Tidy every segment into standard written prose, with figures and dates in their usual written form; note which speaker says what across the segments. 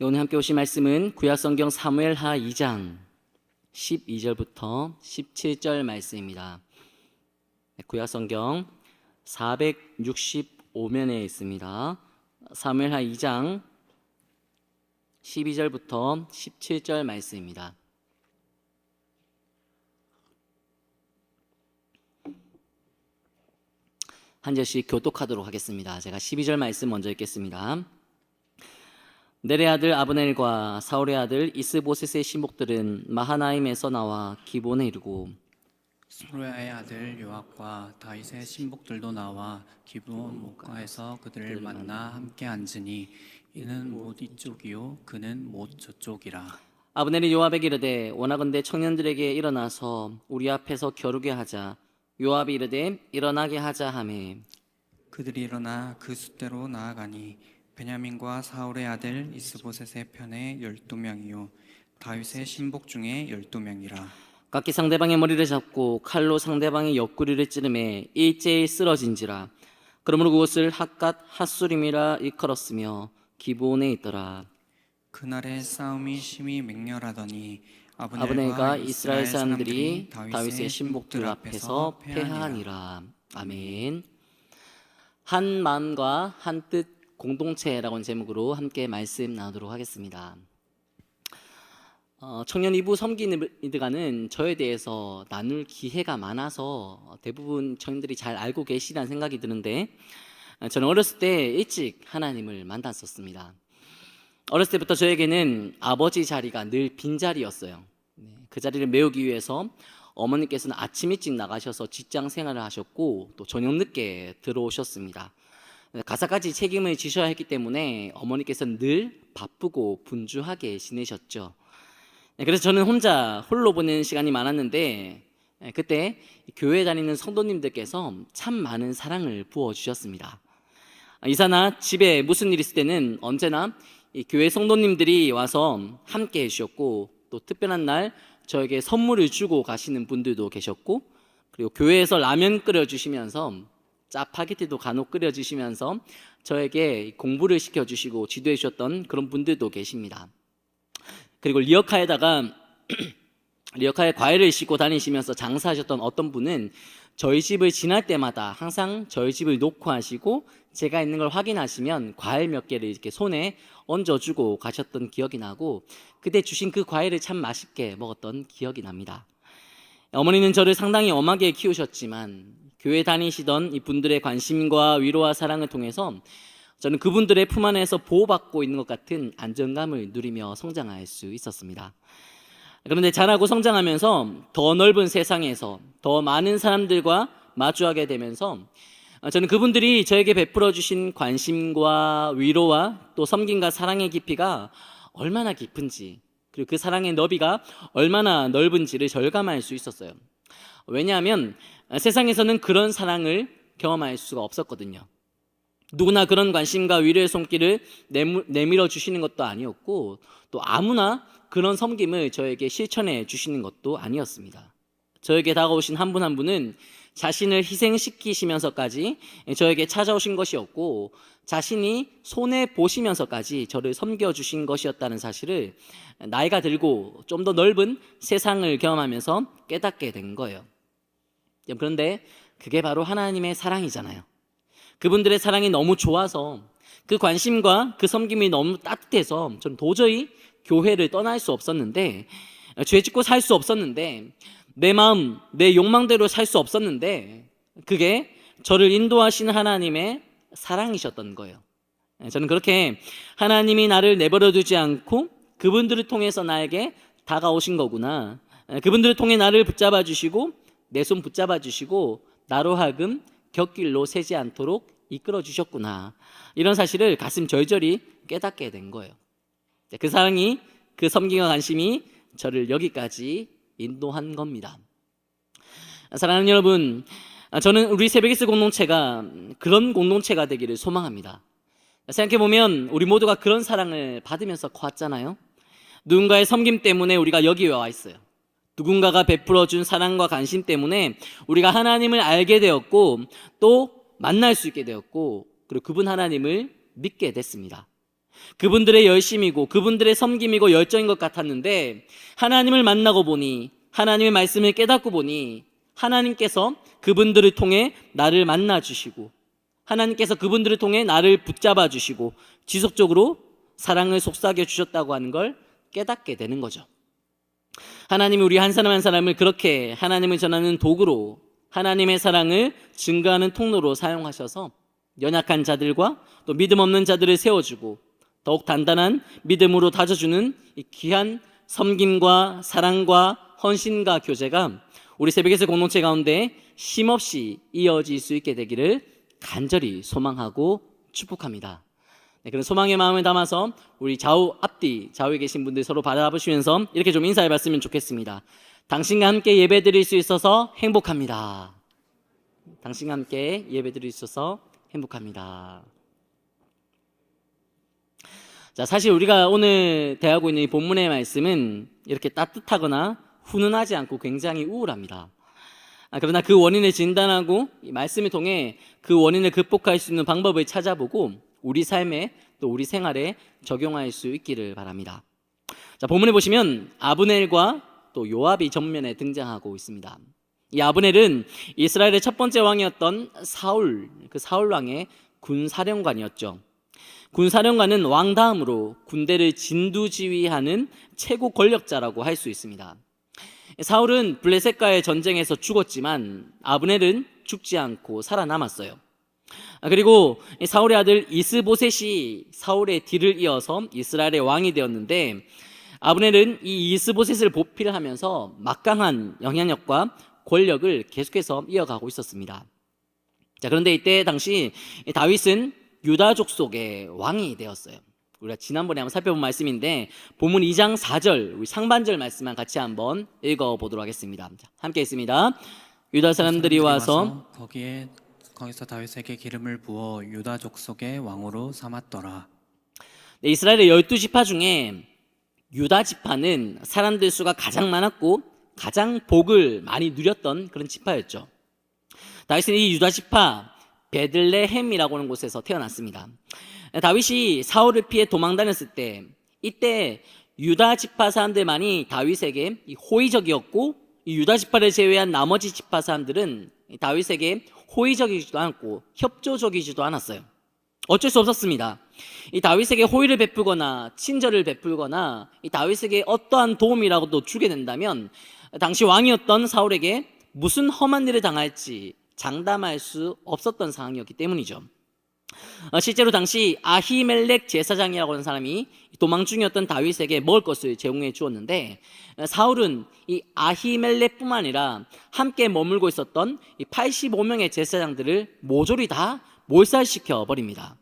Speaker 1: 오늘 함께 오신 말씀은 구약성경 사무엘하 2장 12절부터 17절 말씀입니다. 구약성경 465면에 있습니다. 사무엘하 2장 12절부터 17절 말씀입니다. 한 절씩 교독하도록 하겠습니다. 제가 12절 말씀 먼저 읽겠습니다. 넬의 아들 아브넬과 사울의 아들 이스보셋의 신복들은 마하나임에서 나와 기본에 이르고,
Speaker 2: 스루야의 아들 요압과 다윗의 신복들도 나와 기브온 목가에서 그들을 만나 함께 앉으니 이는 못 이쪽이요 그는 못 저쪽이라.
Speaker 1: 아브넬이 요압에게 이르되, 원하건대 청년들에게 일어나서 우리 앞에서 겨루게 하자. 요압이 이르되, 일어나게 하자 하매
Speaker 2: 그들이 일어나 그 숫대로 나아가니 베냐민과 사울의 아들 이스보셋의 편에 12명이요 다윗의 신복 중에 12명이라.
Speaker 1: 각기 상대방의 머리를 잡고 칼로 상대방의 옆구리를 찌르매 일제히 쓰러진지라. 그러므로 그곳을 핫갓 핫수림이라 일컬었으며 기브온에 있더라.
Speaker 2: 그날의 싸움이 심히 맹렬하더니
Speaker 1: 아브넬과 이스라엘 사람들이 다윗의 신복들 앞에서 패하니라. 아멘. 한 마음과 한 뜻 공동체라고 하는 제목으로 함께 말씀 나누도록 하겠습니다. 청년 이부 섬기는이드가는 저에 대해서 나눌 기회가 많아서 대부분 청년들이 잘 알고 계시다는 생각이 드는데, 저는 어렸을 때 일찍 하나님을 만났었습니다. 어렸을 때부터 저에게는 아버지 자리가 늘 빈자리였어요. 그 자리를 메우기 위해서 어머니께서는 아침 일찍 나가셔서 직장 생활을 하셨고 또 저녁 늦게 들어오셨습니다. 가사까지 책임을 지셔야 했기 때문에 어머니께서는 늘 바쁘고 분주하게 지내셨죠. 그래서 저는 홀로 보내는 시간이 많았는데, 그때 교회 다니는 성도님들께서 참 많은 사랑을 부어주셨습니다. 이사나 집에 무슨 일 있을 때는 언제나 이 교회 성도님들이 와서 함께 해주셨고, 또 특별한 날 저에게 선물을 주고 가시는 분들도 계셨고, 그리고 교회에서 라면 끓여주시면서 짜파게티도 간혹 끓여주시면서 저에게 공부를 시켜주시고 지도해 주셨던 그런 분들도 계십니다. 그리고 리어카에다가 리어카에 과일을 싣고 다니시면서 장사하셨던 어떤 분은 저희 집을 지날 때마다 항상 저희 집을 노크하시고 제가 있는 걸 확인하시면 과일 몇 개를 이렇게 손에 얹어주고 가셨던 기억이 나고, 그때 주신 그 과일을 참 맛있게 먹었던 기억이 납니다. 어머니는 저를 상당히 엄하게 키우셨지만 교회 다니시던 이 분들의 관심과 위로와 사랑을 통해서 저는 그분들의 품 안에서 보호받고 있는 것 같은 안정감을 누리며 성장할 수 있었습니다. 그런데 자라고 성장하면서 더 넓은 세상에서 더 많은 사람들과 마주하게 되면서 저는 그분들이 저에게 베풀어 주신 관심과 위로와 또 섬김과 사랑의 깊이가 얼마나 깊은지, 그리고 그 사랑의 너비가 얼마나 넓은지를 절감할 수 있었어요. 왜냐하면 세상에서는 그런 사랑을 경험할 수가 없었거든요. 누구나 그런 관심과 위로의 손길을 내밀어 주시는 것도 아니었고, 또 아무나 그런 섬김을 저에게 실천해 주시는 것도 아니었습니다. 저에게 다가오신 한 분 한 분은 자신을 희생시키시면서까지 저에게 찾아오신 것이었고, 자신이 손해보시면서까지 저를 섬겨주신 것이었다는 사실을 나이가 들고 좀 더 넓은 세상을 경험하면서 깨닫게 된 거예요. 그런데 그게 바로 하나님의 사랑이잖아요. 그분들의 사랑이 너무 좋아서, 그 관심과 그 섬김이 너무 따뜻해서 전 도저히 교회를 떠날 수 없었는데, 죄 짓고 살 수 없었는데, 내 마음, 내 욕망대로 살 수 없었는데, 그게 저를 인도하시는 하나님의 사랑이셨던 거예요. 저는 그렇게 하나님이 나를 내버려 두지 않고 그분들을 통해서 나에게 다가오신 거구나, 그분들을 통해 나를 붙잡아 주시고 내 손 붙잡아 주시고 나로 하여금 곁길로 새지 않도록 이끌어 주셨구나, 이런 사실을 가슴 절절히 깨닫게 된 거예요. 그 사랑이, 그 섬김과 관심이 저를 여기까지 인도한 겁니다. 사랑하는 여러분, 저는 우리 새벽기스 공동체가 그런 공동체가 되기를 소망합니다. 생각해보면 우리 모두가 그런 사랑을 받으면서 커왔잖아요. 누군가의 섬김 때문에 우리가 여기 와 있어요. 누군가가 베풀어준 사랑과 관심 때문에 우리가 하나님을 알게 되었고 또 만날 수 있게 되었고, 그리고 그분 하나님을 믿게 됐습니다. 그분들의 열심이고 그분들의 섬김이고 열정인 것 같았는데 하나님을 만나고 보니, 하나님의 말씀을 깨닫고 보니 하나님께서 그분들을 통해 나를 만나 주시고 하나님께서 그분들을 통해 나를 붙잡아 주시고 지속적으로 사랑을 속삭여 주셨다고 하는 걸 깨닫게 되는 거죠. 하나님이 우리 한 사람 한 사람을 그렇게 하나님을 전하는 도구로, 하나님의 사랑을 증거하는 통로로 사용하셔서 연약한 자들과 또 믿음 없는 자들을 세워주고 더욱 단단한 믿음으로 다져주는 이 귀한 섬김과 사랑과 헌신과 교제가 우리 새벽에서 공동체 가운데 쉼없이 이어질 수 있게 되기를 간절히 소망하고 축복합니다. 네, 그런 소망의 마음을 담아서 우리 좌우에 계신 분들 서로 바라보시면서 이렇게 좀 인사해 봤으면 좋겠습니다. 당신과 함께 예배 드릴 수 있어서 행복합니다. 당신과 함께 예배 드릴 수 있어서 행복합니다. 자, 사실 우리가 오늘 대하고 있는 이 본문의 말씀은 이렇게 따뜻하거나 훈훈하지 않고 굉장히 우울합니다. 그러나 그 원인을 진단하고 이 말씀을 통해 그 원인을 극복할 수 있는 방법을 찾아보고 우리 삶에 또 우리 생활에 적용할 수 있기를 바랍니다. 자, 본문에 보시면 아브넬과 또 요압이 전면에 등장하고 있습니다. 이 아브넬은 이스라엘의 첫 번째 왕이었던 그 사울 왕의 군사령관이었죠. 군사령관은 왕 다음으로 군대를 진두지휘하는 최고 권력자라고 할 수 있습니다. 사울은 블레셋과의 전쟁에서 죽었지만 아브넬은 죽지 않고 살아남았어요. 그리고 사울의 아들 이스보셋이 사울의 뒤를 이어서 이스라엘의 왕이 되었는데 아브넬은 이 이스보셋을 보필하면서 막강한 영향력과 권력을 계속해서 이어가고 있었습니다. 자, 그런데 이때 당시 다윗은 유다족 속의 왕이 되었어요. 우리가 지난번에 한번 살펴본 말씀인데 본문 2장 4절 우리 상반절 말씀만 같이 한번 읽어보도록 하겠습니다. 자, 함께 있습니다. 유다 사람들이 와서
Speaker 2: 거기서 다윗에게 기름을 부어 유다 족속의 왕으로 삼았더라.
Speaker 1: 네, 이스라엘의 12지파 중에 유다 지파는 사람들 수가 가장 많았고 가장 복을 많이 누렸던 그런 지파였죠. 다윗은 이 유다 지파 베들레헴이라고 하는 곳에서 태어났습니다. 다윗이 사울을 피해 도망 다녔을 때 이때 유다 지파 사람들만이 다윗에게 호의적이었고 이 유다 지파를 제외한 나머지 지파 사람들은 다윗에게 호의적이지도 않고 협조적이지도 않았어요. 어쩔 수 없었습니다. 이 다윗에게 호의를 베풀거나 친절을 베풀거나 이 다윗에게 어떠한 도움이라고도 주게 된다면 당시 왕이었던 사울에게 무슨 험한 일을 당할지 장담할 수 없었던 상황이었기 때문이죠. 실제로 당시 아히멜렉 제사장이라고 하는 사람이 도망 중이었던 다윗에게 먹을 것을 제공해 주었는데 사울은 이 아히멜렉뿐만 아니라 함께 머물고 있었던 이 85명의 제사장들을 모조리 다 몰살시켜 버립니다.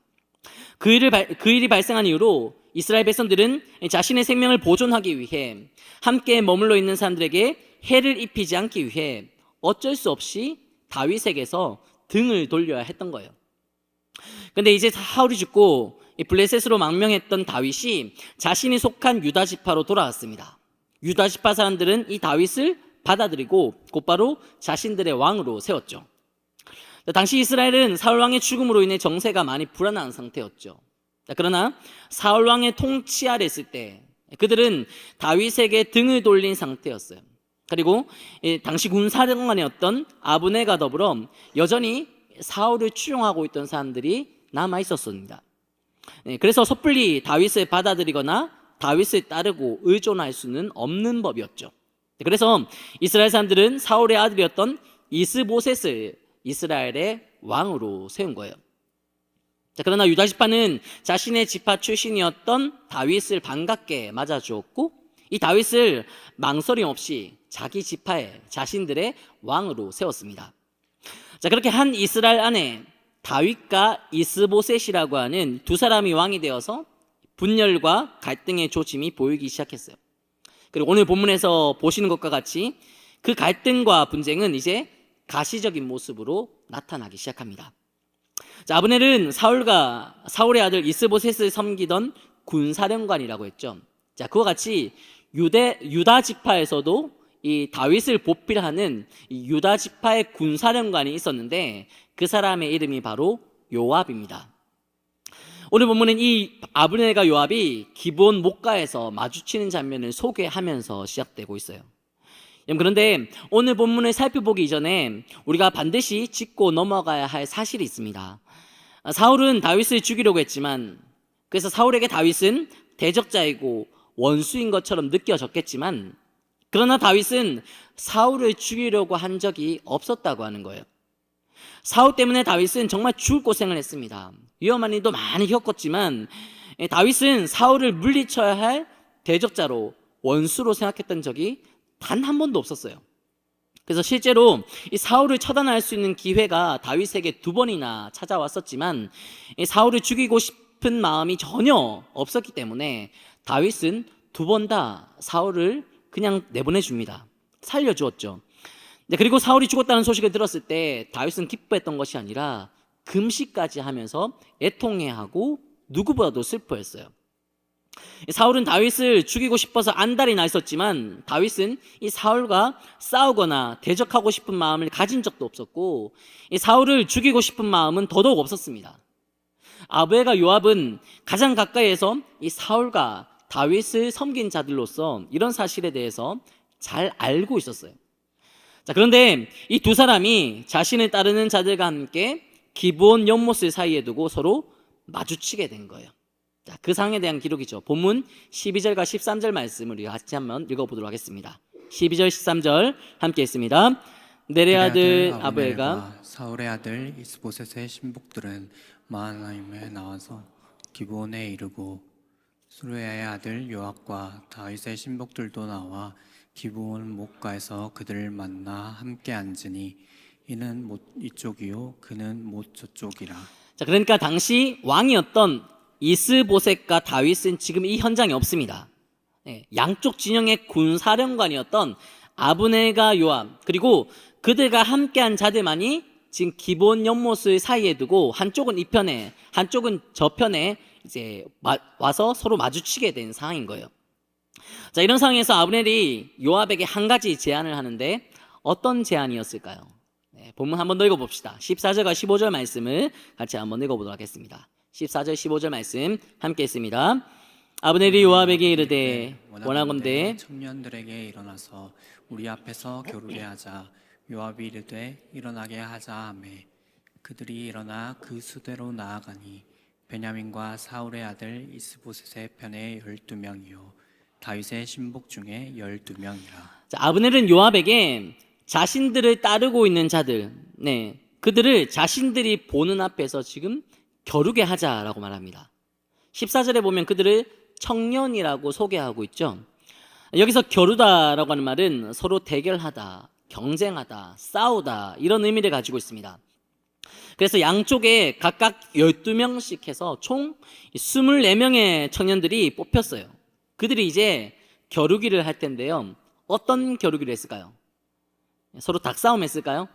Speaker 1: 그 일이 발생한 이후로 이스라엘 백성들은 자신의 생명을 보존하기 위해 함께 머물러 있는 사람들에게 해를 입히지 않기 위해 어쩔 수 없이 다윗에게서 등을 돌려야 했던 거예요. 근데 이제 사울이 죽고 블레셋으로 망명했던 다윗이 자신이 속한 유다 지파로 돌아왔습니다. 유다 지파 사람들은 이 다윗을 받아들이고 곧바로 자신들의 왕으로 세웠죠. 당시 이스라엘은 사울 왕의 죽음으로 인해 정세가 많이 불안한 상태였죠. 그러나 사울 왕의 통치 아래 있을 때 그들은 다윗에게 등을 돌린 상태였어요. 그리고 당시 군사령관이었던 아브넬과 더불어 여전히 사울을 추종하고 있던 사람들이 남아 있었습니다. 그래서 섣불리 다윗을 받아들이거나 다윗을 따르고 의존할 수는 없는 법이었죠. 그래서 이스라엘 사람들은 사울의 아들이었던 이스보셋을 이스라엘의 왕으로 세운 거예요. 그러나 유다 지파는 자신의 지파 출신이었던 다윗을 반갑게 맞아주었고 이 다윗을 망설임 없이 자기 지파의 자신들의 왕으로 세웠습니다. 자, 그렇게 한 이스라엘 안에 다윗과 이스보셋이라고 하는 두 사람이 왕이 되어서 분열과 갈등의 조짐이 보이기 시작했어요. 그리고 오늘 본문에서 보시는 것과 같이 그 갈등과 분쟁은 이제 가시적인 모습으로 나타나기 시작합니다. 자, 아브넬은 사울의 아들 이스보셋을 섬기던 군사령관이라고 했죠. 자, 그와 같이 유다 지파에서도 이 다윗을 보필하는 이 유다 지파의 군사령관이 있었는데 그 사람의 이름이 바로 요압입니다. 오늘 본문은 이 아브넬과 요압이 기브온 목가에서 마주치는 장면을 소개하면서 시작되고 있어요. 그런데 오늘 본문을 살펴보기 이전에 우리가 반드시 짚고 넘어가야 할 사실이 있습니다. 사울은 다윗을 죽이려고 했지만, 그래서 사울에게 다윗은 대적자이고 원수인 것처럼 느껴졌겠지만, 그러나 다윗은 사울을 죽이려고 한 적이 없었다고 하는 거예요. 사울 때문에 다윗은 정말 죽을 고생을 했습니다. 위험한 일도 많이 겪었지만 다윗은 사울을 물리쳐야 할 대적자로, 원수로 생각했던 적이 단 한 번도 없었어요. 그래서 실제로 이 사울을 처단할 수 있는 기회가 다윗에게 2번이나 찾아왔었지만 이 사울을 죽이고 싶은 마음이 전혀 없었기 때문에 다윗은 2번 다 사울을 그냥 내보내 줍니다. 살려주었죠. 그리고 사울이 죽었다는 소식을 들었을 때 다윗은 기뻐했던 것이 아니라 금식까지 하면서 애통해하고 누구보다도 슬퍼했어요. 사울은 다윗을 죽이고 싶어서 안달이 나 있었지만 다윗은 이 사울과 싸우거나 대적하고 싶은 마음을 가진 적도 없었고, 이 사울을 죽이고 싶은 마음은 더더욱 없었습니다. 아브넬과 요압은 가장 가까이에서 이 사울과 다윗을 섬긴 자들로서 이런 사실에 대해서 잘 알고 있었어요. 자, 그런데 이 2사람이 자신을 따르는 자들과 함께 기브온 연못을 사이에 두고 서로 마주치게 된 거예요. 자, 그 상황에 대한 기록이죠. 본문 12절과 13절 말씀을 우리가 같이 한번 읽어보도록 하겠습니다. 12절 13절 함께 있습니다. 넬의 아들 아브엘과
Speaker 2: 사울의 아들 이스보셋의 신복들은 마하나임에 나와서 기브온에 이르고, 수르야의 아들 요압과 다윗의 신복들도 나와 기브온 목가에서 그들을 만나 함께 앉으니 이는 못 이쪽이요 그는 못 저쪽이라.
Speaker 1: 자, 그러니까 당시 왕이었던 이스보셋과 다윗은 지금 이 현장에 없습니다. 양쪽 진영의 군사령관이었던 아브넬과 요압, 그리고 그들과 함께한 자들만이 지금 기브온 연못을 사이에 두고 한쪽은 이 편에 한쪽은 저 편에 이제 와서 서로 마주치게 된 상황인 거예요. 자, 이런 상황에서 아브넬이 요압에게 한 가지 제안을 하는데 어떤 제안이었을까요? 본문 한번 더 읽어봅시다. 14절과 15절 말씀을 같이 한번 읽어보도록 하겠습니다. 14절 15절 말씀 함께 있습니다. 아브넬이 요압에게 이르되 원하건대
Speaker 2: 청년들에게 일어나서 우리 앞에서 겨루게 하자. 요압이 이르되 일어나게 하자 하매 그들이 일어나 그 수대로 나아가니 베냐민과 사울의 아들 이스보셋의 편에 12명이요 다윗의 신복 중에 12명이라.
Speaker 1: 자, 아브넬은 요압에게 자신들을 따르고 있는 자들, 그들을 자신들이 보는 앞에서 지금 겨루게 하자라고 말합니다. 14절에 보면 그들을 청년이라고 소개하고 있죠. 여기서 겨루다라고 하는 말은 서로 대결하다, 경쟁하다, 싸우다 이런 의미를 가지고 있습니다. 그래서 양쪽에 각각 12명씩 해서 총 24명의 청년들이 뽑혔어요. 그들이 이제 겨루기를 할 텐데요. 어떤 겨루기를 했을까요? 서로 닭싸움 했을까요?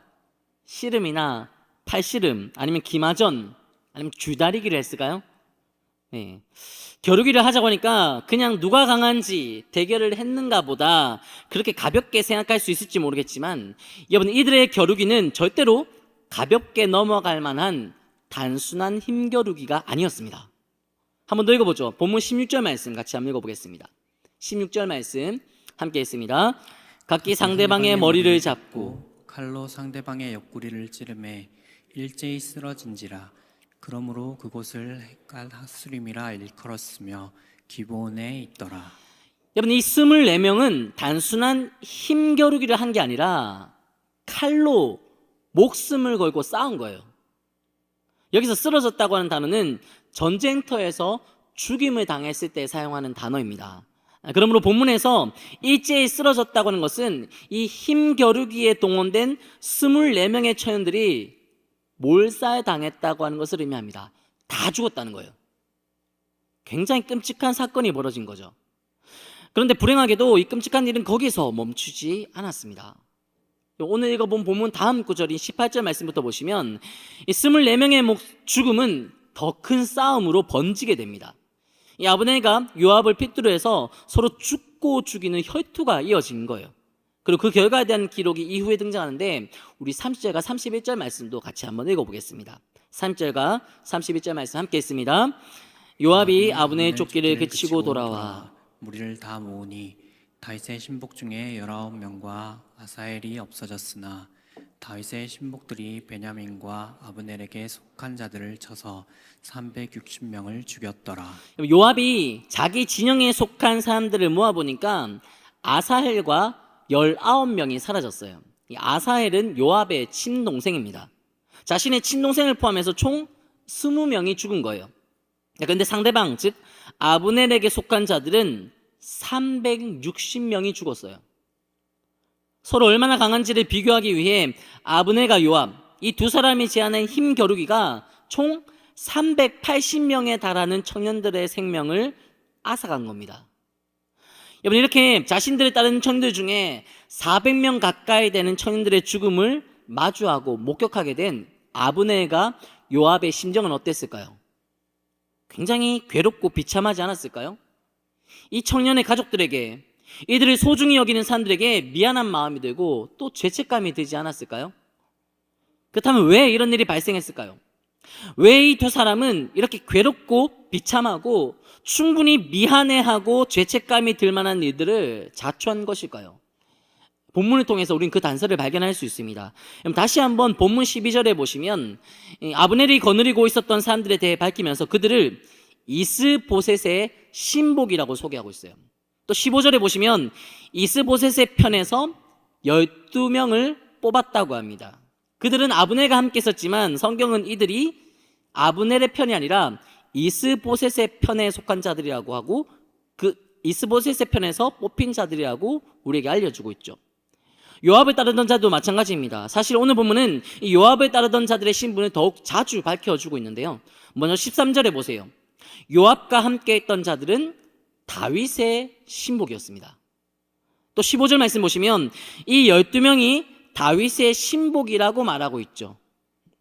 Speaker 1: 씨름이나 팔씨름, 아니면 기마전, 아니면 줄다리기를 했을까요? 겨루기를 하자고 하니까 그냥 누가 강한지 대결을 했는가 보다 그렇게 가볍게 생각할 수 있을지 모르겠지만, 여러분, 이들의 겨루기는 절대로 가볍게 넘어갈 만한 단순한 힘겨루기가 아니었습니다. 한번 더 읽어보죠. 본문 16절 말씀 같이 한번 읽어보겠습니다. 16절 말씀 함께 있습니다. 각기 상대방의 머리를 잡고
Speaker 2: 칼로 상대방의 옆구리를 찌르매 일제히 쓰러진지라. 그러므로 그곳을 헷갈 핫수림이라 일컬었으며 기브온에 있더라.
Speaker 1: 여러분, 이 24명은 단순한 힘겨루기를 한 게 아니라 칼로 목숨을 걸고 싸운 거예요. 여기서 쓰러졌다고 하는 단어는 전쟁터에서 죽임을 당했을 때 사용하는 단어입니다. 그러므로 본문에서 일제히 쓰러졌다고 하는 것은 이 힘겨루기에 동원된 24명의 처형들이 몰살당했다고 하는 것을 의미합니다. 다 죽었다는 거예요. 굉장히 끔찍한 사건이 벌어진 거죠. 그런데 불행하게도 이 끔찍한 일은 거기서 멈추지 않았습니다. 오늘 읽어본 본문 다음 구절인 18절 말씀부터 보시면 이 24명의 죽음은 더 큰 싸움으로 번지게 됩니다. 이 아브넬과 요압을 필두로 해서 서로 죽고 죽이는 혈투가 이어진 거예요. 그리고 그 결과에 대한 기록이 이후에 등장하는데 우리 30절과 31절 말씀도 같이 한번 읽어보겠습니다. 3절과 31절 말씀 함께 있습니다. 요압이 아브넬의 쫓기를 그치고 돌아와
Speaker 2: 무리를 다 모으니 다윗의 신복 중에 19명과 아사엘이 없어졌으나 다윗의 신복들이 베냐민과 아브넬에게 속한 자들을 쳐서 360명을 죽였더라.
Speaker 1: 요압이 자기 진영에 속한 사람들을 모아보니까 아사헬과 19명이 사라졌어요. 이 아사헬은 요압의 친동생입니다. 자신의 친동생을 포함해서 총 20명이 죽은 거예요. 그런데 상대방, 즉 아브넬에게 속한 자들은 360명이 죽었어요. 서로 얼마나 강한지를 비교하기 위해 아브넬과 요압, 이 두 사람이 제안한 힘 겨루기가 총 380명에 달하는 청년들의 생명을 앗아간 겁니다. 여러분, 이렇게 자신들을 따르는 청년들 중에 400명 가까이 되는 청년들의 죽음을 마주하고 목격하게 된 아브넬과 요압의 심정은 어땠을까요? 굉장히 괴롭고 비참하지 않았을까요? 이 청년의 가족들에게, 이들을 소중히 여기는 사람들에게 미안한 마음이 들고 또 죄책감이 들지 않았을까요? 그렇다면 왜 이런 일이 발생했을까요? 왜 이 두 사람은 이렇게 괴롭고 비참하고 충분히 미안해하고 죄책감이 들 만한 일들을 자초한 것일까요? 본문을 통해서 우리는 그 단서를 발견할 수 있습니다. 그럼 다시 한번 본문 12절에 보시면 아브넬이 거느리고 있었던 사람들에 대해 밝히면서 그들을 이스보셋의 신복이라고 소개하고 있어요. 또 15절에 보시면 이스보셋의 편에서 12명을 뽑았다고 합니다. 그들은 아브넬과 함께 있었지만 성경은 이들이 아브넬의 편이 아니라 이스보셋의 편에 속한 자들이라고 하고 그 이스보셋의 편에서 뽑힌 자들이라고 우리에게 알려주고 있죠. 요압을 따르던 자도 마찬가지입니다. 사실 오늘 본문은 이 요압을 따르던 자들의 신분을 더욱 자주 밝혀주고 있는데요. 먼저 13절에 보세요. 요압과 함께 있던 자들은 다윗의 신복이었습니다. 또 15절 말씀 보시면 이 12명이 다윗의 신복이라고 말하고 있죠.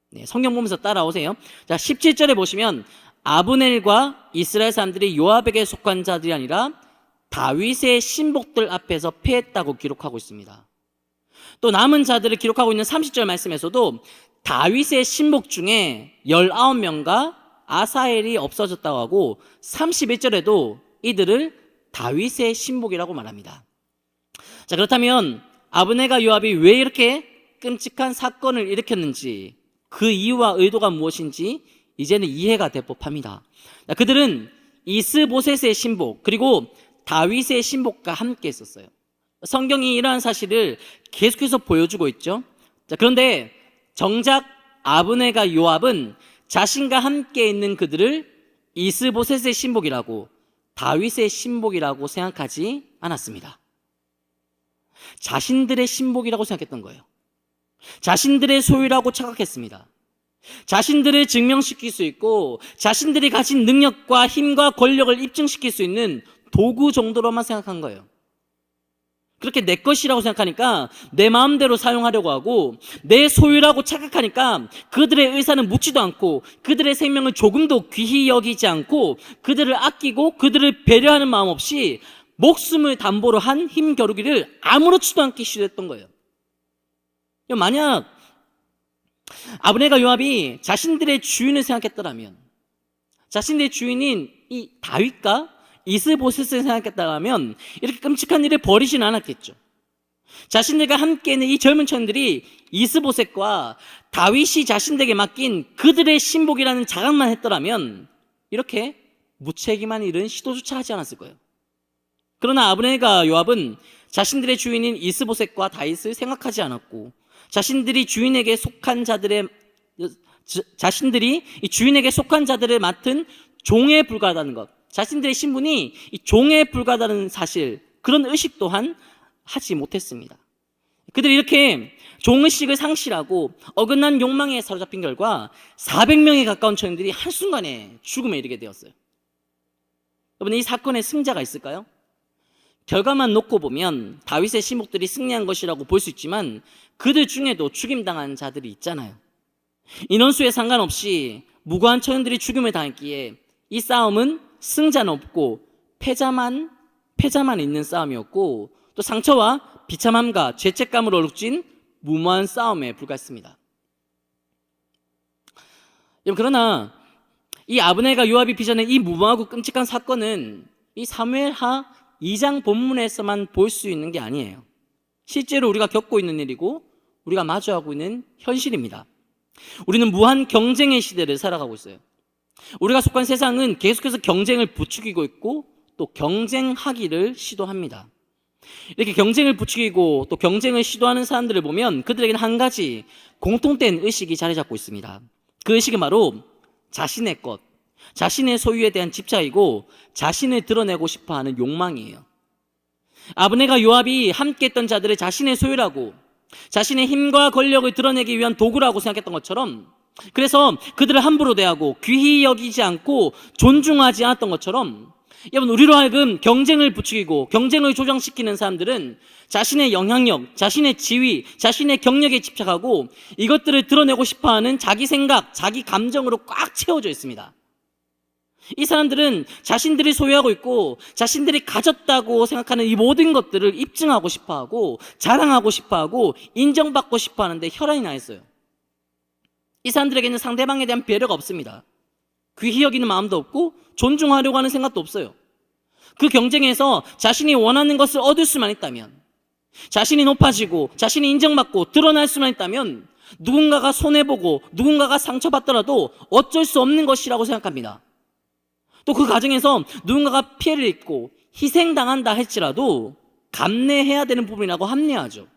Speaker 1: 네, 성경 보면서 따라오세요. 자, 17절에 보시면 아브넬과 이스라엘 사람들이 요압에게 속한 자들이 아니라 다윗의 신복들 앞에서 패했다고 기록하고 있습니다. 또 남은 자들을 기록하고 있는 30절 말씀에서도 다윗의 신복 중에 19명과 아사엘이 없어졌다고 하고 31절에도 이들을 다윗의 신복이라고 말합니다. 자, 그렇다면 아브넬과 요압이 왜 이렇게 끔찍한 사건을 일으켰는지, 그 이유와 의도가 무엇인지 이제는 이해가 될 법합니다. 그들은 이스보셋의 신복 그리고 다윗의 신복과 함께 있었어요. 성경이 이러한 사실을 계속해서 보여주고 있죠. 자, 그런데 정작 아브넬과 요압은 자신과 함께 있는 그들을 이스보셋의 신복이라고, 다윗의 신복이라고 생각하지 않았습니다. 자신들의 신복이라고 생각했던 거예요. 자신들의 소유라고 착각했습니다. 자신들을 증명시킬 수 있고 자신들이 가진 능력과 힘과 권력을 입증시킬 수 있는 도구 정도로만 생각한 거예요. 그렇게 내 것이라고 생각하니까 내 마음대로 사용하려고 하고, 내 소유라고 착각하니까 그들의 의사는 묻지도 않고 그들의 생명을 조금도 귀히 여기지 않고 그들을 아끼고 그들을 배려하는 마음 없이 목숨을 담보로 한 힘 겨루기를 아무렇지도 않게 시도했던 거예요. 만약 아브넬과 요압이 자신들의 주인을 생각했더라면, 자신들의 주인인 이 다윗과 이스보셋을 생각했다면 이렇게 끔찍한 일을 벌이지는 않았겠죠. 자신들과 함께 있는 이 젊은 청년들이 이스보셋과 다윗이 자신들에게 맡긴 그들의 신복이라는 자각만 했더라면 이렇게 무책임한 일은 시도조차 하지 않았을 거예요. 그러나 아브넬과 요압은 자신들의 주인인 이스보셋과 다윗을 생각하지 않았고, 자신들이 주인에게 속한 자들을 맡은 종에 불과하다는 것, 자신들의 신분이 이 종에 불과하다는 사실, 그런 의식 또한 하지 못했습니다. 그들이 이렇게 종의식을 상실하고 어긋난 욕망에 사로잡힌 결과 400명에 가까운 청년들이 한순간에 죽음에 이르게 되었어요. 여러분, 이 사건의 승자가 있을까요? 결과만 놓고 보면 다윗의 신복들이 승리한 것이라고 볼 수 있지만 그들 중에도 죽임당한 자들이 있잖아요. 인원수에 상관없이 무고한 청년들이 죽임을 당했기에 이 싸움은 승자는 없고 패자만 있는 싸움이었고, 또 상처와 비참함과 죄책감으로 얼룩진 무모한 싸움에 불과했습니다. 여러분, 그러나 이 아브넬과 요압이 빚어낸 이 무모하고 끔찍한 사건은 이 사무엘하 2장 본문에서만 볼 수 있는 게 아니에요. 실제로 우리가 겪고 있는 일이고 우리가 마주하고 있는 현실입니다. 우리는 무한 경쟁의 시대를 살아가고 있어요. 우리가 속한 세상은 계속해서 경쟁을 부추기고 있고 또 경쟁하기를 시도합니다. 이렇게 경쟁을 부추기고 또 경쟁을 시도하는 사람들을 보면 그들에게는 한 가지 공통된 의식이 자리 잡고 있습니다. 그 의식은 바로 자신의 것, 자신의 소유에 대한 집착이고 자신을 드러내고 싶어하는 욕망이에요. 아브넬과 요압이 함께했던 자들을 자신의 소유라고, 자신의 힘과 권력을 드러내기 위한 도구라고 생각했던 것처럼, 그래서 그들을 함부로 대하고 귀히 여기지 않고 존중하지 않았던 것처럼, 여러분, 우리로 하여금 경쟁을 부추기고 경쟁을 조장시키는 사람들은 자신의 영향력, 자신의 지위, 자신의 경력에 집착하고 이것들을 드러내고 싶어하는 자기 생각, 자기 감정으로 꽉 채워져 있습니다. 이 사람들은 자신들이 소유하고 있고 자신들이 가졌다고 생각하는 이 모든 것들을 입증하고 싶어하고 자랑하고 싶어하고 인정받고 싶어하는데 혈안이 나 있어요. 이 사람들에게는 상대방에 대한 배려가 없습니다. 귀히 여기는 마음도 없고 존중하려고 하는 생각도 없어요. 그 경쟁에서 자신이 원하는 것을 얻을 수만 있다면, 자신이 높아지고 자신이 인정받고 드러날 수만 있다면 누군가가 손해보고 누군가가 상처받더라도 어쩔 수 없는 것이라고 생각합니다. 또 그 과정에서 누군가가 피해를 입고 희생당한다 할지라도 감내해야 되는 부분이라고 합리화하죠.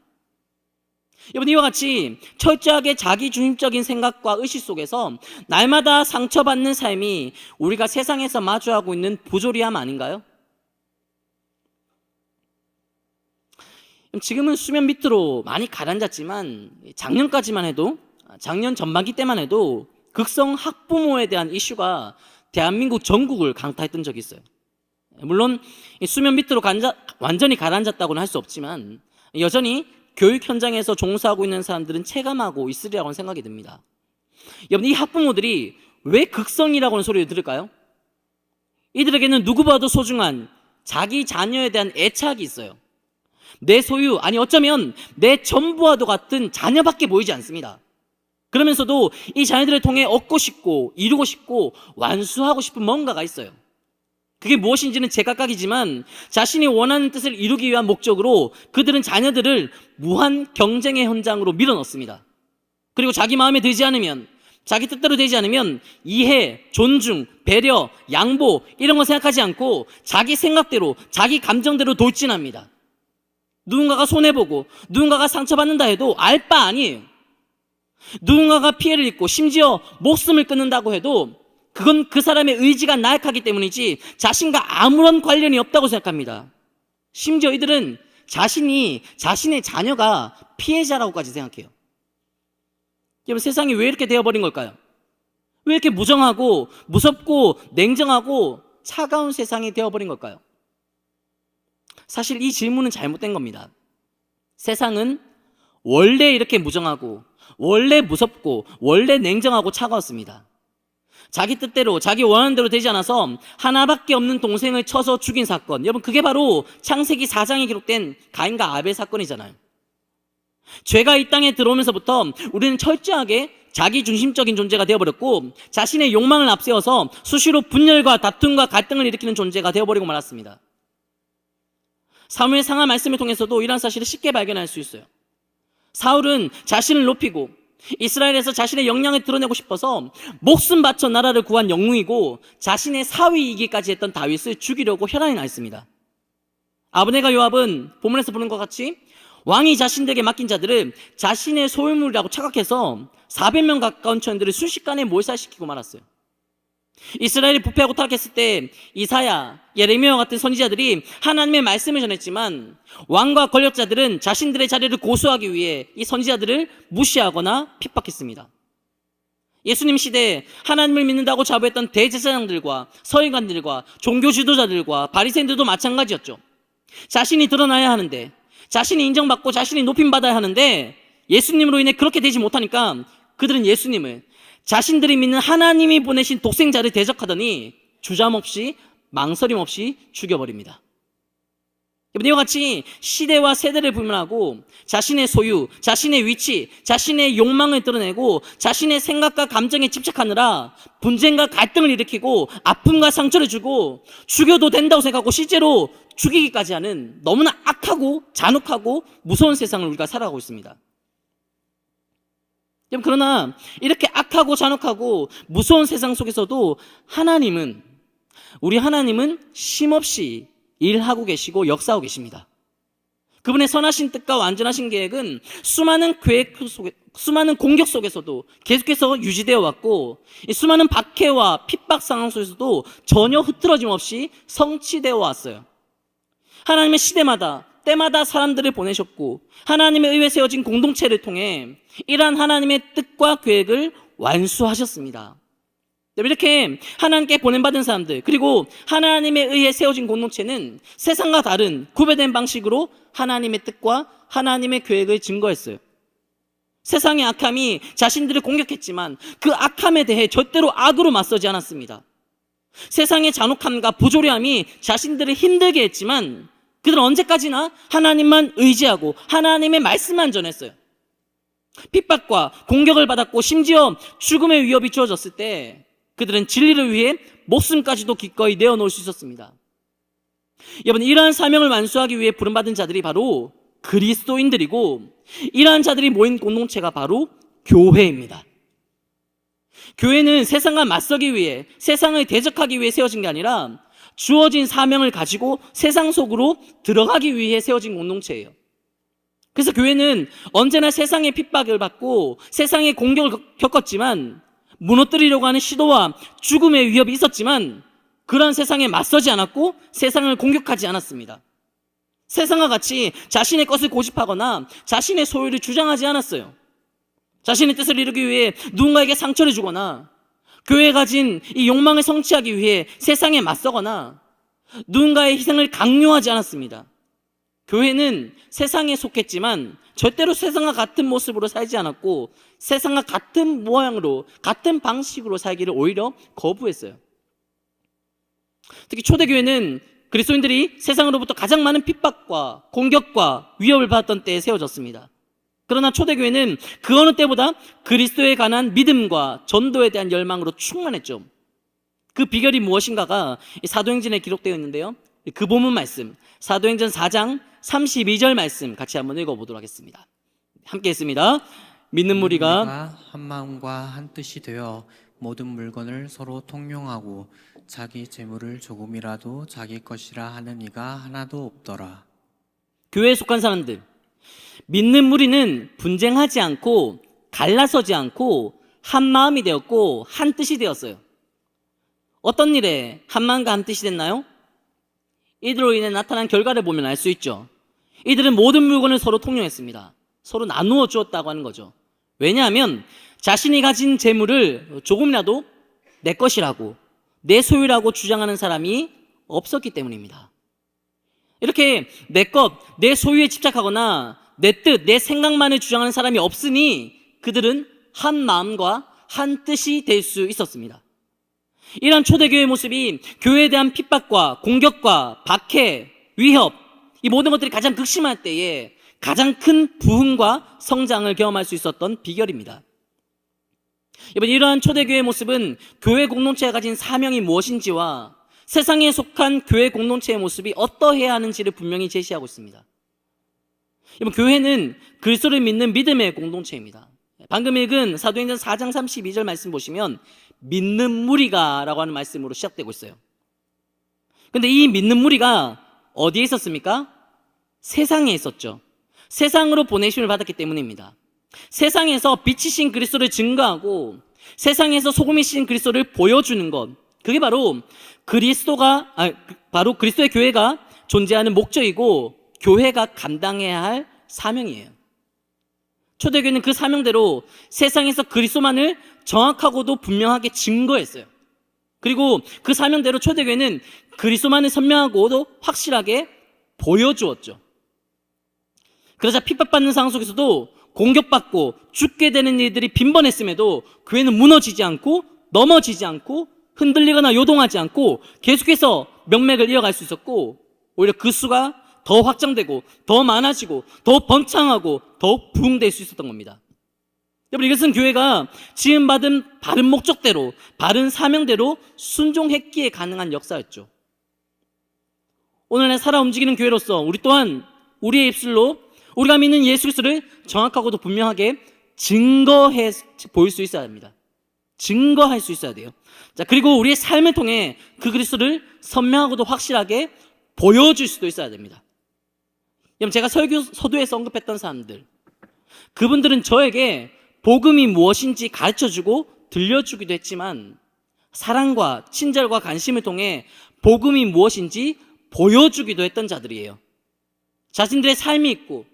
Speaker 1: 여러분, 이와 같이 철저하게 자기중심적인 생각과 의식 속에서 날마다 상처받는 삶이 우리가 세상에서 마주하고 있는 부조리함 아닌가요? 지금은 수면 밑으로 많이 가라앉았지만 작년 전반기 때만 해도 극성 학부모에 대한 이슈가 대한민국 전국을 강타했던 적이 있어요. 물론 수면 밑으로 완전히 가라앉았다고는 할 수 없지만 여전히 교육 현장에서 종사하고 있는 사람들은 체감하고 있으리라고 생각이 듭니다. 여러분, 이 학부모들이 왜 극성이라고 하는 소리를 들을까요? 이들에게는 누구보다도 소중한 자기 자녀에 대한 애착이 있어요. 내 소유, 아니 어쩌면 내 전부와도 같은 자녀밖에 보이지 않습니다. 그러면서도 이 자녀들을 통해 얻고 싶고 이루고 싶고 완수하고 싶은 뭔가가 있어요. 그게 무엇인지는 제각각이지만 자신이 원하는 뜻을 이루기 위한 목적으로 그들은 자녀들을 무한 경쟁의 현장으로 밀어넣습니다. 그리고 자기 마음에 들지 않으면, 자기 뜻대로 되지 않으면 이해, 존중, 배려, 양보 이런 거 생각하지 않고 자기 생각대로, 자기 감정대로 돌진합니다. 누군가가 손해보고 누군가가 상처받는다 해도 알 바 아니에요. 누군가가 피해를 입고 심지어 목숨을 끊는다고 해도 그건 그 사람의 의지가 나약하기 때문이지 자신과 아무런 관련이 없다고 생각합니다. 심지어 이들은 자신의 자녀가 피해자라고까지 생각해요. 여러분, 세상이 왜 이렇게 되어버린 걸까요? 왜 이렇게 무정하고 무섭고 냉정하고 차가운 세상이 되어버린 걸까요? 사실 이 질문은 잘못된 겁니다. 세상은 원래 이렇게 무정하고 원래 무섭고 원래 냉정하고 차가웠습니다. 자기 뜻대로 자기 원하는 대로 되지 않아서 하나밖에 없는 동생을 쳐서 죽인 사건, 여러분, 그게 바로 창세기 4장에 기록된 가인과 아벨 사건이잖아요. 죄가 이 땅에 들어오면서부터 우리는 철저하게 자기중심적인 존재가 되어버렸고 자신의 욕망을 앞세워서 수시로 분열과 다툼과 갈등을 일으키는 존재가 되어버리고 말았습니다. 사무엘 상하 말씀을 통해서도 이러한 사실을 쉽게 발견할 수 있어요. 사울은 자신을 높이고 이스라엘에서 자신의 역량을 드러내고 싶어서 목숨 바쳐 나라를 구한 영웅이고 자신의 사위이기까지 했던 다윗을 죽이려고 혈안이 나 있습니다. 아브넬과 요압은 본문에서 보는 것 같이 왕이 자신들에게 맡긴 자들을 자신의 소유물이라고 착각해서 400명 가까운 천들을 순식간에 몰살시키고 말았어요. 이스라엘이 부패하고 타락했을 때 이사야, 예레미야와 같은 선지자들이 하나님의 말씀을 전했지만 왕과 권력자들은 자신들의 자리를 고수하기 위해 이 선지자들을 무시하거나 핍박했습니다. 예수님 시대에 하나님을 믿는다고 자부했던 대제사장들과 서기관들과 종교 지도자들과 바리새인들도 마찬가지였죠. 자신이 드러나야 하는데, 자신이 인정받고 자신이 높임받아야 하는데 예수님으로 인해 그렇게 되지 못하니까 그들은 예수님을, 자신들이 믿는 하나님이 보내신 독생자를 대적하더니 주저함 없이 망설임 없이 죽여버립니다. 이와 같이 시대와 세대를 불문하고 자신의 소유, 자신의 위치, 자신의 욕망을 드러내고 자신의 생각과 감정에 집착하느라 분쟁과 갈등을 일으키고 아픔과 상처를 주고 죽여도 된다고 생각하고 실제로 죽이기까지 하는 너무나 악하고 잔혹하고 무서운 세상을 우리가 살아가고 있습니다. 그러나 이렇게 악하고 잔혹하고 무서운 세상 속에서도 우리 하나님은 쉼없이 일하고 계시고 역사하고 계십니다. 그분의 선하신 뜻과 완전하신 계획은 수많은 공격 속에서도 계속해서 유지되어 왔고, 이 수많은 박해와 핍박 상황 속에서도 전혀 흐트러짐 없이 성취되어 왔어요. 하나님의 시대마다 때마다 사람들을 보내셨고 하나님의 의에 세워진 공동체를 통해 이러한 하나님의 뜻과 계획을 완수하셨습니다. 이렇게 하나님께 보낸받은 사람들, 그리고 하나님에 의해 세워진 공동체는 세상과 다른 구별된 방식으로 하나님의 뜻과 하나님의 계획을 증거했어요. 세상의 악함이 자신들을 공격했지만 그 악함에 대해 절대로 악으로 맞서지 않았습니다. 세상의 잔혹함과 부조리함이 자신들을 힘들게 했지만 그들은 언제까지나 하나님만 의지하고 하나님의 말씀만 전했어요. 핍박과 공격을 받았고 심지어 죽음의 위협이 주어졌을 때 그들은 진리를 위해 목숨까지도 기꺼이 내어놓을 수 있었습니다. 여러분, 이러한 사명을 완수하기 위해 부름받은 자들이 바로 그리스도인들이고 이러한 자들이 모인 공동체가 바로 교회입니다. 교회는 세상과 맞서기 위해, 세상을 대적하기 위해 세워진 게 아니라 주어진 사명을 가지고 세상 속으로 들어가기 위해 세워진 공동체예요. 그래서 교회는 언제나 세상의 핍박을 받고 세상의 공격을 겪었지만, 무너뜨리려고 하는 시도와 죽음의 위협이 있었지만 그런 세상에 맞서지 않았고 세상을 공격하지 않았습니다. 세상과 같이 자신의 것을 고집하거나 자신의 소유를 주장하지 않았어요. 자신의 뜻을 이루기 위해 누군가에게 상처를 주거나 교회에 가진 이 욕망을 성취하기 위해 세상에 맞서거나 누군가의 희생을 강요하지 않았습니다. 교회는 세상에 속했지만 절대로 세상과 같은 모습으로 살지 않았고 세상과 같은 모양으로, 같은 방식으로 살기를 오히려 거부했어요. 특히 초대교회는 그리스도인들이 세상으로부터 가장 많은 핍박과 공격과 위협을 받았던 때에 세워졌습니다. 그러나 초대교회는 그 어느 때보다 그리스도에 관한 믿음과 전도에 대한 열망으로 충만했죠. 그 비결이 무엇인가가 사도행전에 기록되어 있는데요, 그 본문 말씀 사도행전 4장 32절 말씀 같이 한번 읽어보도록 하겠습니다. 함께 했습니다. 믿는 무리가
Speaker 2: 한 마음과 한 뜻이 되어 모든 물건을 서로 통용하고 자기 재물을 조금이라도 자기 것이라 하는 이가 하나도 없더라.
Speaker 1: 교회에 속한 사람들, 믿는 무리는 분쟁하지 않고 갈라서지 않고 한 마음이 되었고 한 뜻이 되었어요. 어떤 일에 한 마음과 한 뜻이 됐나요? 이들로 인해 나타난 결과를 보면 알 수 있죠. 이들은 모든 물건을 서로 통용했습니다. 서로 나누어 주었다고 하는 거죠. 왜냐하면 자신이 가진 재물을 조금이라도 내 것이라고, 내 소유라고 주장하는 사람이 없었기 때문입니다. 이렇게 내 것, 내 소유에 집착하거나 내 뜻, 내 생각만을 주장하는 사람이 없으니 그들은 한 마음과 한 뜻이 될 수 있었습니다. 이러한 초대교회의 모습이 교회에 대한 핍박과 공격과 박해, 위협, 이 모든 것들이 가장 극심할 때에 가장 큰 부흥과 성장을 경험할 수 있었던 비결입니다. 여러분, 이러한 초대교회의 모습은 교회 공동체가 가진 사명이 무엇인지와 세상에 속한 교회 공동체의 모습이 어떠해야 하는지를 분명히 제시하고 있습니다. 여러분, 교회는 그리스도를 믿는 믿음의 공동체입니다. 방금 읽은 사도행전 4장 32절 말씀 보시면 믿는 무리가 라고 하는 말씀으로 시작되고 있어요. 근데 이 믿는 무리가 어디에 있었습니까? 세상에 있었죠. 세상으로 보내심을 받았기 때문입니다. 세상에서 빛이신 그리스도를 증거하고 세상에서 소금이신 그리스도를 보여주는 것, 그게 바로 그리스도의 교회가 존재하는 목적이고 교회가 감당해야 할 사명이에요. 초대교회는 그 사명대로 세상에서 그리스도만을 정확하고도 분명하게 증거했어요. 그리고 그 사명대로 초대교회는 그리스도만을 선명하고도 확실하게 보여주었죠. 그러자 핍박받는 상황 속에서도 공격받고 죽게 되는 일들이 빈번했음에도 교회는 무너지지 않고 넘어지지 않고 흔들리거나 요동하지 않고 계속해서 명맥을 이어갈 수 있었고 오히려 그 수가 더 확장되고 더 많아지고 더 번창하고 더 부흥될 수 있었던 겁니다. 여러분, 이것은 교회가 지음받은 바른 목적대로, 바른 사명대로 순종했기에 가능한 역사였죠. 오늘날 살아 움직이는 교회로서 우리 또한 우리의 입술로 우리가 믿는 예수 그리스도를 정확하고도 분명하게 증거해 보일 수 있어야 합니다. 증거할 수 있어야 돼요. 자, 그리고 우리의 삶을 통해 그 그리스도를 선명하고도 확실하게 보여줄 수도 있어야 됩니다. 여러분, 제가 서두에서 언급했던 사람들, 그분들은 저에게 복음이 무엇인지 가르쳐주고 들려주기도 했지만 사랑과 친절과 관심을 통해 복음이 무엇인지 보여주기도 했던 자들이에요. 자신들의 삶이 있고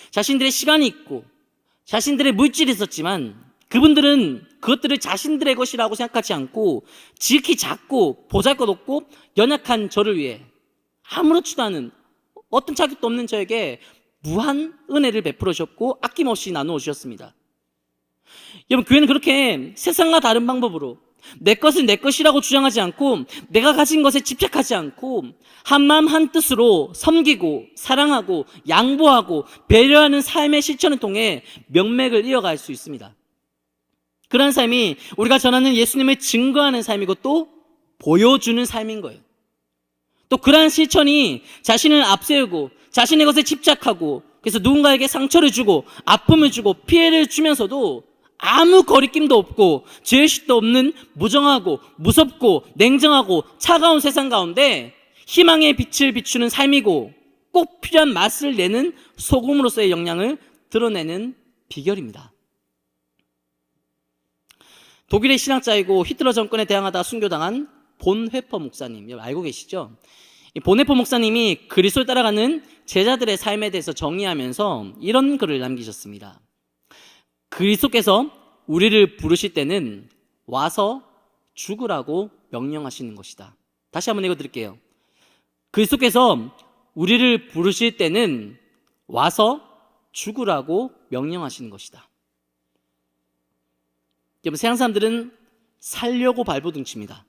Speaker 1: 자신들의 시간이 있고 자신들의 물질이 있었지만 그분들은 그것들을 자신들의 것이라고 생각하지 않고 지극히 작고 보잘것없고 연약한 저를 위해 아무렇지도 않은 어떤 자격도 없는 저에게 무한 은혜를 베풀어 주셨고 아낌없이 나누어 주셨습니다. 여러분, 교회는 그렇게 세상과 다른 방법으로 내 것을 내 것이라고 주장하지 않고 내가 가진 것에 집착하지 않고 한마음 한뜻으로 섬기고 사랑하고 양보하고 배려하는 삶의 실천을 통해 명맥을 이어갈 수 있습니다. 그런 삶이 우리가 전하는 예수님을 증거하는 삶이고 또 보여주는 삶인 거예요. 또 그러한 실천이 자신을 앞세우고 자신의 것에 집착하고 그래서 누군가에게 상처를 주고 아픔을 주고 피해를 주면서도 아무 거리낌도 없고 죄의식도 없는 무정하고 무섭고 냉정하고 차가운 세상 가운데 희망의 빛을 비추는 삶이고 꼭 필요한 맛을 내는 소금으로서의 역량을 드러내는 비결입니다. 독일의 신학자이고 히틀러 정권에 대항하다 순교당한 본회퍼 목사님, 여러분 알고 계시죠? 이 본회퍼 목사님이 그리스도를 따라가는 제자들의 삶에 대해서 정의하면서 이런 글을 남기셨습니다. 그리스도께서 우리를 부르실 때는 와서 죽으라고 명령하시는 것이다. 다시 한번 읽어드릴게요. 그리스도께서 우리를 부르실 때는 와서 죽으라고 명령하시는 것이다. 여러분, 세상 사람들은 살려고 발버둥칩니다.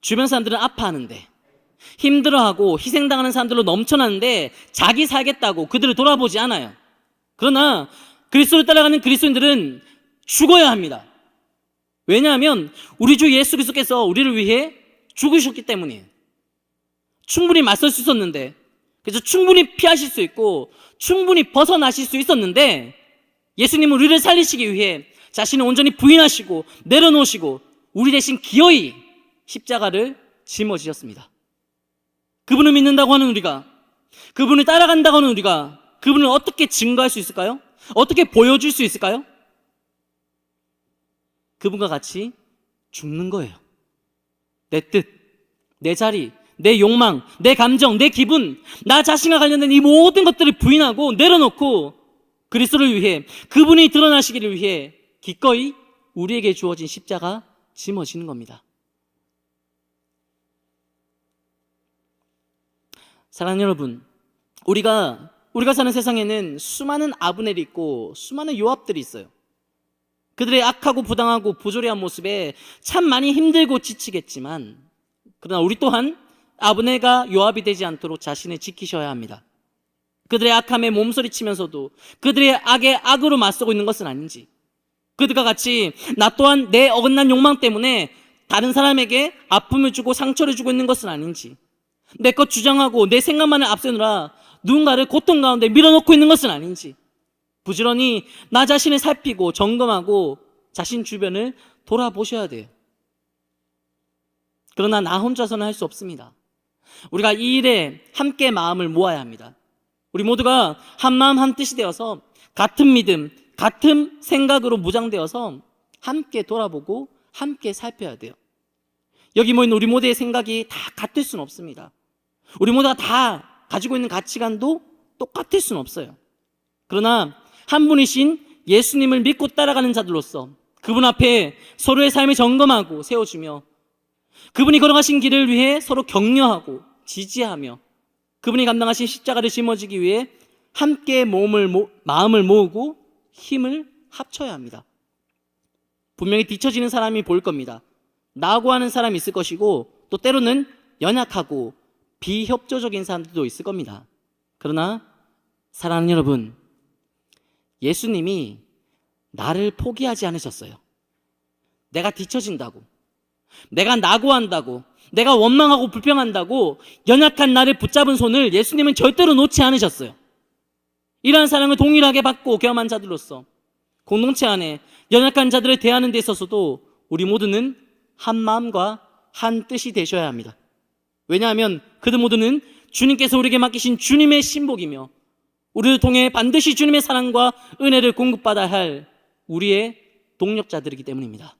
Speaker 1: 주변 사람들은 아파하는데 힘들어하고 희생당하는 사람들로 넘쳐나는데 자기 살겠다고 그들을 돌아보지 않아요. 그러나 그리스도를 따라가는 그리스도인들은 죽어야 합니다. 왜냐하면 우리 주 예수 그리스도께서 우리를 위해 죽으셨기 때문이에요. 충분히 맞설 수 있었는데, 그래서 충분히 피하실 수 있고 충분히 벗어나실 수 있었는데 예수님은 우리를 살리시기 위해 자신을 온전히 부인하시고 내려놓으시고 우리 대신 기어이 십자가를 짊어지셨습니다. 그분을 믿는다고 하는 우리가, 그분을 따라간다고 하는 우리가 그분을 어떻게 증거할 수 있을까요? 어떻게 보여줄 수 있을까요? 그분과 같이 죽는 거예요. 내 뜻, 내 자리, 내 욕망, 내 감정, 내 기분, 나 자신과 관련된 이 모든 것들을 부인하고 내려놓고 그리스도를 위해, 그분이 드러나시기를 위해 기꺼이 우리에게 주어진 십자가 짊어지는 겁니다. 사랑하는 여러분, 우리가 사는 세상에는 수많은 아브넬이 있고 수많은 요압들이 있어요. 그들의 악하고 부당하고 부조리한 모습에 참 많이 힘들고 지치겠지만, 그러나 우리 또한 아브넬과 요압이 되지 않도록 자신을 지키셔야 합니다. 그들의 악함에 몸서리치면서도 그들의 악에 악으로 맞서고 있는 것은 아닌지, 그들과 같이 나 또한 내 어긋난 욕망 때문에 다른 사람에게 아픔을 주고 상처를 주고 있는 것은 아닌지, 내 것 주장하고 내 생각만을 앞세우느라 누군가를 고통 가운데 밀어넣고 있는 것은 아닌지 부지런히 나 자신을 살피고 점검하고 자신 주변을 돌아보셔야 돼요. 그러나 나 혼자서는 할 수 없습니다. 우리가 이 일에 함께 마음을 모아야 합니다. 우리 모두가 한마음 한뜻이 되어서 같은 믿음, 같은 생각으로 무장되어서 함께 돌아보고 함께 살펴야 돼요. 여기 모인 우리 모두의 생각이 다 같을 수는 없습니다. 우리 모두가 다 가지고 있는 가치관도 똑같을 수는 없어요. 그러나 한 분이신 예수님을 믿고 따라가는 자들로서 그분 앞에 서로의 삶을 점검하고 세워주며 그분이 걸어가신 길을 위해 서로 격려하고 지지하며 그분이 감당하신 십자가를 짊어지기 위해 함께 마음을 모으고 힘을 합쳐야 합니다. 분명히 뒤처지는 사람이 보일 겁니다. 나고 하는 사람이 있을 것이고 또 때로는 연약하고 비협조적인 사람들도 있을 겁니다. 그러나 사랑하는 여러분, 예수님이 나를 포기하지 않으셨어요. 내가 뒤처진다고, 내가 낙오한다고, 내가 원망하고 불평한다고 연약한 나를 붙잡은 손을 예수님은 절대로 놓지 않으셨어요. 이러한 사랑을 동일하게 받고 경험한 자들로서 공동체 안에 연약한 자들을 대하는 데 있어서도 우리 모두는 한 마음과 한 뜻이 되셔야 합니다. 왜냐하면 그들 모두는 주님께서 우리에게 맡기신 주님의 신복이며 우리를 통해 반드시 주님의 사랑과 은혜를 공급받아야 할 우리의 동력자들이기 때문입니다.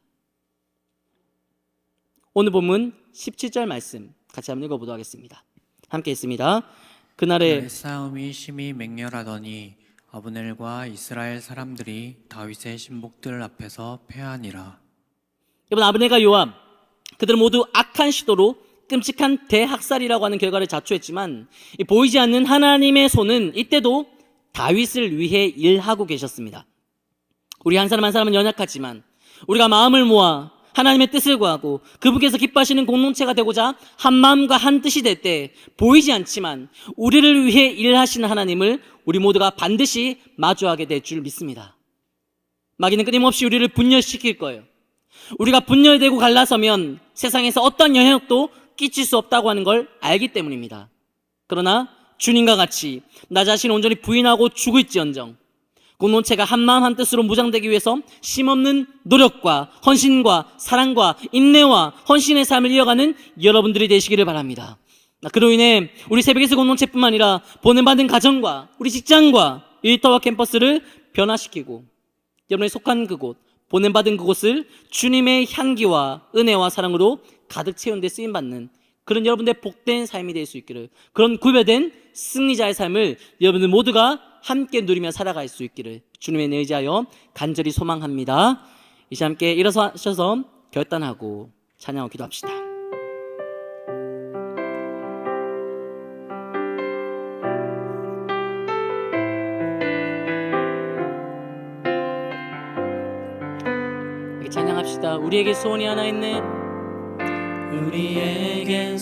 Speaker 1: 오늘 본문 17절 말씀 같이 한번 읽어보도록 하겠습니다. 함께 있습니다. 그날에
Speaker 2: 싸움이 심히 맹렬하더니 아브넬과 이스라엘 사람들이 다윗의 신복들 앞에서 패하니라.
Speaker 1: 여러분, 아브넬과 요압 그들은 모두 악한 시도로 끔찍한 대학살이라고 하는 결과를 자초했지만 보이지 않는 하나님의 손은 이때도 다윗을 위해 일하고 계셨습니다. 우리 한 사람 한 사람은 연약하지만 우리가 마음을 모아 하나님의 뜻을 구하고 그분께서 기뻐하시는 공동체가 되고자 한 마음과 한 뜻이 될 때 보이지 않지만 우리를 위해 일하시는 하나님을 우리 모두가 반드시 마주하게 될 줄 믿습니다. 마귀는 끊임없이 우리를 분열시킬 거예요. 우리가 분열되고 갈라서면 세상에서 어떤 영향력도 끼칠 수 없다고 하는 걸 알기 때문입니다. 그러나 주님과 같이 나 자신을 온전히 부인하고 죽을지언정 공동체가 한마음 한뜻으로 무장되기 위해서 쉼없는 노력과 헌신과 사랑과 인내와 헌신의 삶을 이어가는 여러분들이 되시기를 바랍니다. 그로 인해 우리 새벽에서 공동체뿐만 아니라 보냄받은 가정과 우리 직장과 일터와 캠퍼스를 변화시키고 여러분이 속한 그곳, 보냄받은 그곳을 주님의 향기와 은혜와 사랑으로 가득 채운 데 쓰임받는 그런 여러분들의 복된 삶이 될 수 있기를, 그런 구별된 승리자의 삶을 여러분들 모두가 함께 누리며 살아갈 수 있기를 주님의 은혜에 의지하여 간절히 소망합니다. 이제 함께 일어서셔서 결단하고 찬양하고 기도합시다. 찬양합시다. 우리에게 소원이 하나 있네.
Speaker 2: 우리에게